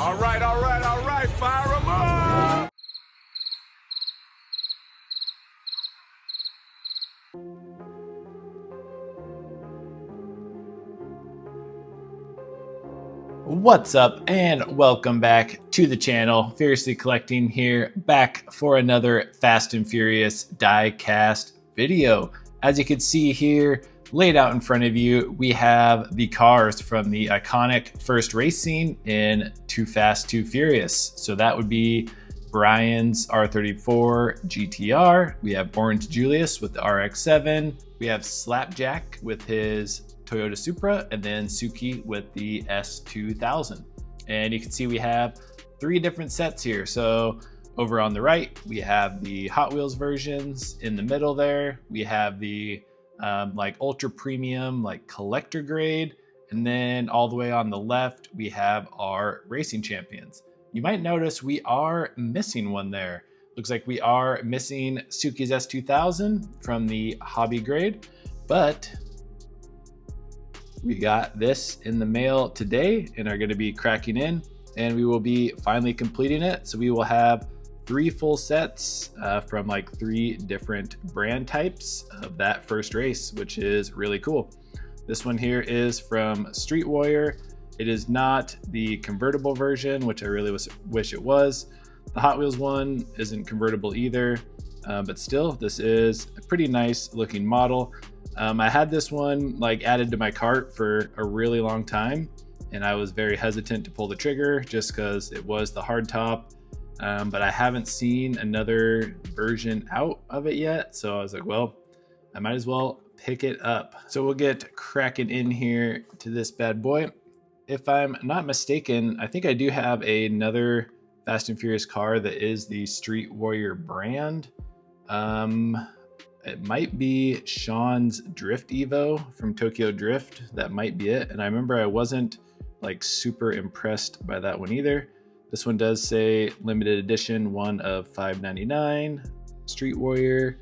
All right, fire them up! What's up and welcome back to the channel. Furiously Collecting here, back for another Fast and Furious die-cast video. As you can see here, laid out in front of you, we have the cars from the iconic first race scene in Too Fast, Too Furious. So that would be Brian's R34 GTR. We have Orange Julius with the RX-7. We have Slapjack with his Toyota Supra, and then Suki with the S2000. And you can see we have three different sets here. So over on the right, we have the Hot Wheels versions. In the middle there, we have the like ultra premium, like collector grade. And then all the way on the left, we have our racing champions. You might notice we are missing one there. Looks like we are missing Suki's S2000 from the hobby grade, but we got this in the mail today and are going to be cracking in, and we will be finally completing it. So we will have three full sets from like three different brand types of that first race, which is really cool. This one here is from Street Warrior. It is not the convertible version, which I really wish it was. The Hot Wheels one isn't convertible either, but still, this is a pretty nice looking model. I had this one like added to my cart for a really long time, and I was very hesitant to pull the trigger just because it was the hard top, but I haven't seen another version out of it yet. So I was like, well, I might as well pick it up. So we'll get cracking in here to this bad boy. If I'm not mistaken, I think I do have another Fast and Furious car that is the Street Warrior brand. It might be Sean's Drift Evo from Tokyo Drift. That might be it. And I remember I wasn't like super impressed by that one either. This one does say limited edition, one of 599, Street Warrior,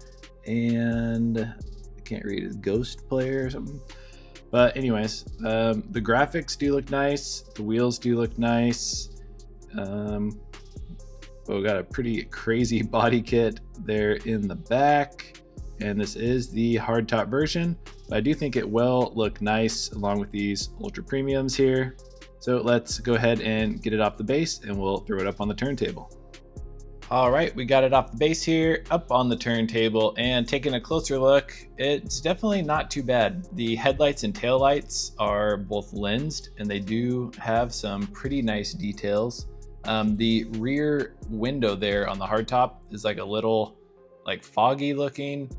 and I can't read it, Ghost Player or something. But anyways, the graphics do look nice. The wheels do look nice. We got a pretty crazy body kit there in the back. And this is the hardtop version, but I do think it will look nice along with these ultra premiums here. So let's go ahead and get it off the base and we'll throw it up on the turntable. All right, we got it off the base here, up on the turntable, and taking a closer look, it's definitely not too bad. The headlights and taillights are both lensed, and they do have some pretty nice details. The rear window there on the hardtop is like a little like foggy looking.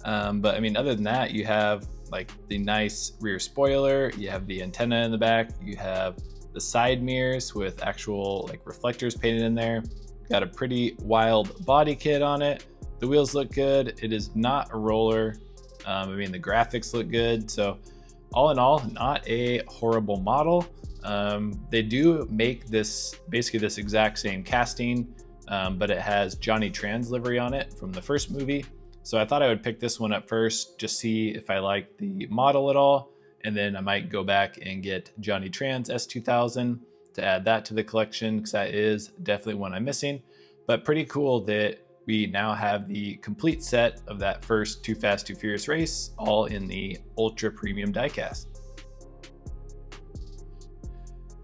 But I mean, other than that, you have like the nice rear spoiler, you have the antenna in the back, you have the side mirrors with actual like reflectors painted in there. Got a pretty wild body kit on it. The wheels look good. It is not a roller. I mean, the graphics look good. So all in all, not a horrible model. They do make this basically this exact same casting, but it has Johnny Tran's livery on it from the first movie. So I thought I would pick this one up first, just see if I like the model at all. And then I might go back and get Johnny Tran's S2000 to add that to the collection, because that is definitely one I'm missing. But pretty cool that we now have the complete set of that first Too Fast, Too Furious race, all in the ultra premium diecast.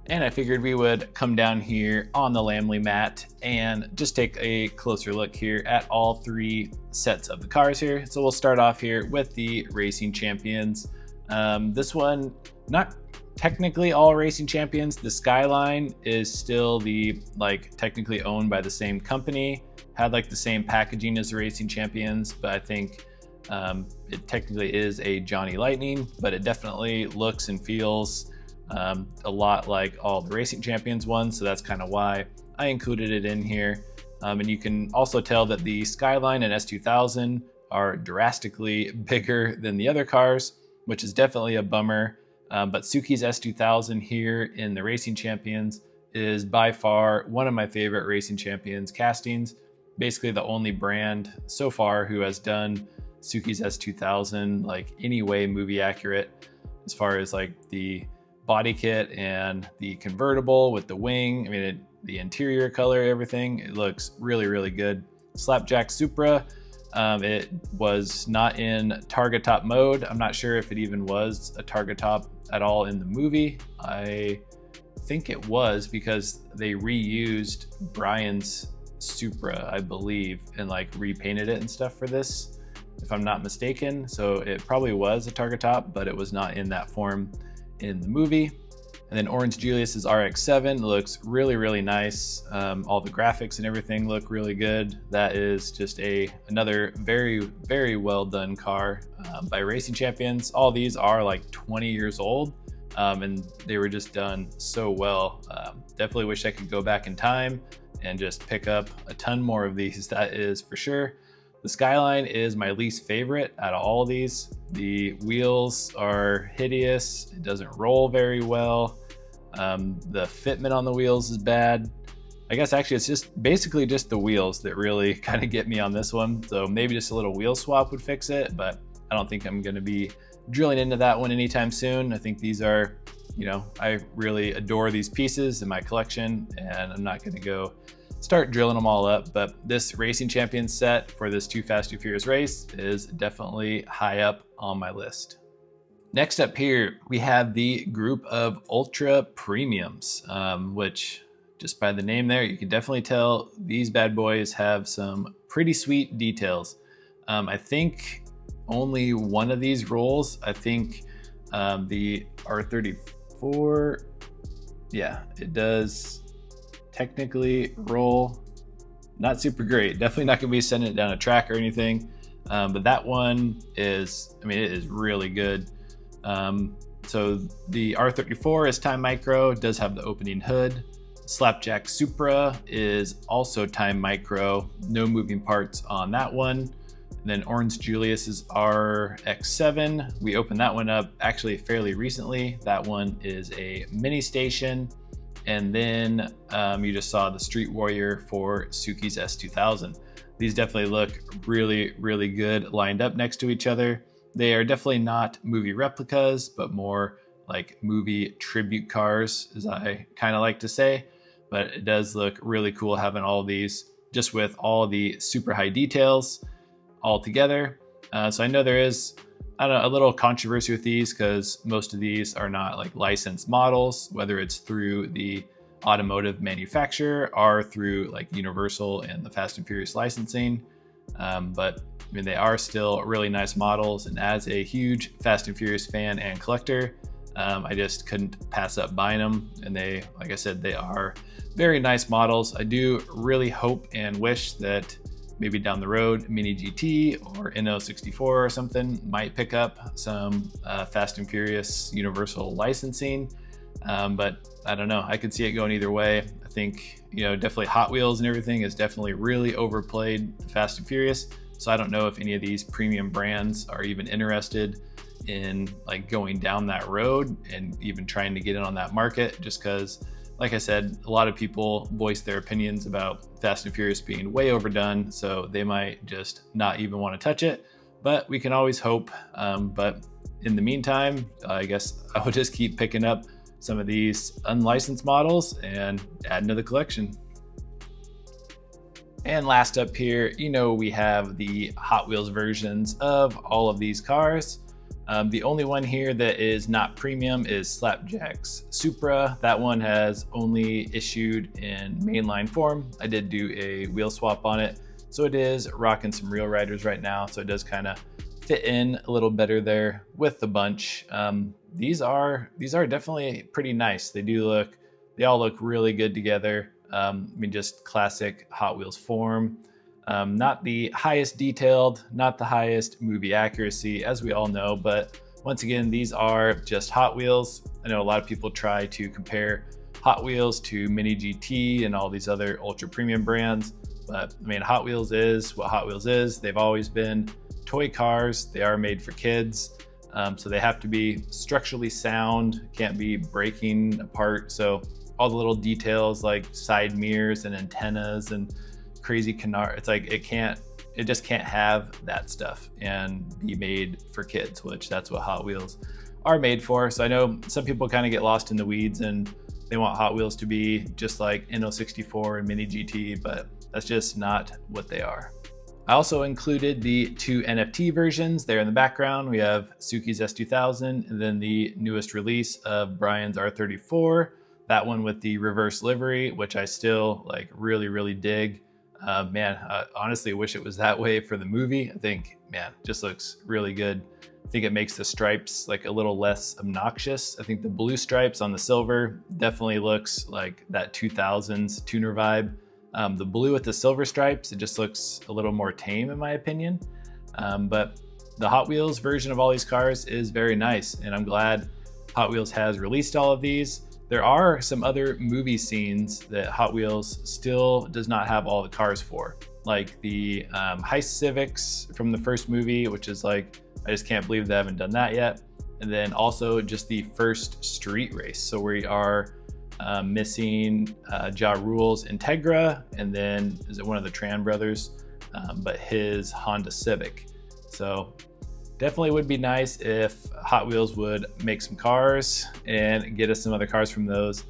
And I figured we would come down here on the Lamley mat and just take a closer look here at all three sets of the cars here. So we'll start off here with the Racing Champions. This one, not technically all Racing Champions. The Skyline is still the like technically owned by the same company, had like the same packaging as the Racing Champions, but I think it technically is a Johnny Lightning, but it definitely looks and feels a lot like all the Racing Champions ones, so that's kind of why I included it in here. And you can also tell that the Skyline and S2000 are drastically bigger than the other cars, which is definitely a bummer. But Suki's S2000 here in the Racing Champions is by far one of my favorite Racing Champions castings. Basically the only brand so far who has done Suki's S2000 like any way movie accurate, as far as like the body kit and the convertible with the wing. I mean, it the interior color, everything, it looks really, really good. Slapjack Supra, it was not in Targa Top mode. I'm not sure if it even was a Targa Top at all in the movie. I think it was, because they reused Brian's Supra, I believe, and like repainted it and stuff for this, if I'm not mistaken. So it probably was a Targa Top, but it was not in that form in the movie. And then Orange Julius's RX-7 looks really, really nice. All the graphics and everything look really good. That is just another very, very well done car by Racing Champions. All these are like 20 years old, and they were just done so well. Definitely wish I could go back in time and just pick up a ton more of these, that is for sure. The Skyline is my least favorite out of all of these. The wheels are hideous. It doesn't roll very well. The fitment on the wheels is bad. I guess actually it's just basically just the wheels that really kind of get me on this one. So maybe just a little wheel swap would fix it, but I don't think I'm going to be drilling into that one anytime soon. I think these are, I really adore these pieces in my collection, and I'm not going to go start drilling them all up. But this Racing Champions set for this Too Fast Too Furious race is definitely high up on my list. Next up here, we have the group of Ultra Premiums, which just by the name there, you can definitely tell these bad boys have some pretty sweet details. I think only one of these rolls, I think the R34, yeah, it does technically roll. Not super great. Definitely not gonna be sending it down a track or anything. But that one is, it is really good. So the R34 is Time Micro, does have the opening hood. Slapjack Supra is also Time Micro, no moving parts on that one. And then Orange Julius's RX-7, we opened that one up actually fairly recently. That one is a mini station. And then you just saw the Street Warrior for Suki's S2000. These definitely look really, really good lined up next to each other. They are definitely not movie replicas, but more like movie tribute cars, as I kind of like to say. But it does look really cool having all of these just with all the super high details all together. So I know there is, a little controversy with these, because most of these are not like licensed models, whether it's through the automotive manufacturer or through like Universal and the Fast and Furious licensing. But they are still really nice models. And as a huge Fast and Furious fan and collector, I just couldn't pass up buying them. And they, like I said, they are very nice models. I do really hope and wish that maybe down the road, Mini GT or NO64 or something might pick up some Fast and Furious Universal licensing. But I don't know, I could see it going either way. I think, definitely Hot Wheels and everything is definitely really overplayed Fast and Furious. So I don't know if any of these premium brands are even interested in like going down that road and even trying to get in on that market, just because, like I said, a lot of people voice their opinions about Fast and Furious being way overdone, so they might just not even want to touch it. But we can always hope. But in the meantime, I guess I will just keep picking up some of these unlicensed models and adding to the collection. And last up here, we have the Hot Wheels versions of all of these cars. The only one here that is not premium is Slapjack's Supra. That one has only issued in mainline form. I did do a wheel swap on it, so it is rocking some Real Riders right now, so it does kind of fit in a little better there with the bunch. These are definitely pretty nice. They all look really good together. Just classic Hot Wheels form. Not the highest detailed, not the highest movie accuracy, as we all know, but once again, these are just Hot Wheels. I know a lot of people try to compare Hot Wheels to Mini GT and all these other ultra premium brands, but Hot Wheels is what Hot Wheels is. They've always been toy cars. They are made for kids, so they have to be structurally sound, can't be breaking apart. So all the little details like side mirrors and antennas and crazy canard, it's like it just can't have that stuff and be made for kids, which that's what Hot Wheels are made for. So I know some people kind of get lost in the weeds and They want Hot Wheels to be just like N64 and Mini GT, but that's just not what they are. I also included the 2 NFT versions there in the background. We have Suki's S2000 and then the newest release of Brian's R34. That one with the reverse livery, which I still like really dig. Man, I honestly wish it was that way for the movie. I think, man, just looks really good. I think it makes the stripes like a little less obnoxious. I think the blue stripes on the silver definitely looks like that 2000s tuner vibe. The blue with the silver stripes, it just looks a little more tame in my opinion. But the Hot Wheels version of all these cars is very nice, and I'm glad Hot Wheels has released all of these. There are some other movie scenes that Hot Wheels still does not have all the cars for, like the Heist Civics from the first movie, which is like, I just can't believe they haven't done that yet. And then also just the first street race. So we are missing Ja Rule's Integra, and then is it one of the Tran brothers, but his Honda Civic. So definitely would be nice if Hot Wheels would make some cars and get us some other cars from those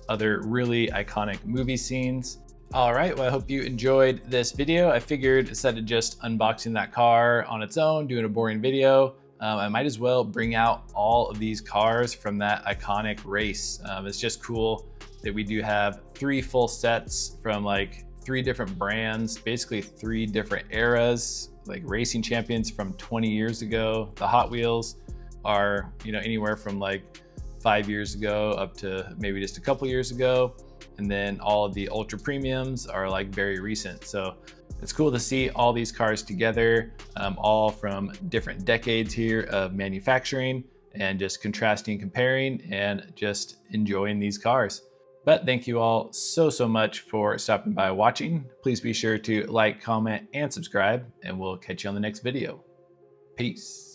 other really iconic movie scenes. All right, well, I hope you enjoyed this video. I figured instead of just unboxing that car on its own, doing a boring video, I might as well bring out all of these cars from that iconic race. It's just cool that we do have 3 full sets from like 3 different brands, basically 3 different eras, like racing champions from 20 years ago. The Hot Wheels are, you know, anywhere from like 5 years ago up to maybe just a couple years ago. And then all of the ultra premiums are like very recent. So it's cool to see all these cars together, all from different decades here of manufacturing, and just contrasting, comparing, and just enjoying these cars. But thank you all so much for stopping by watching. Please be sure to like, comment, and subscribe, and we'll catch you on the next video. Peace.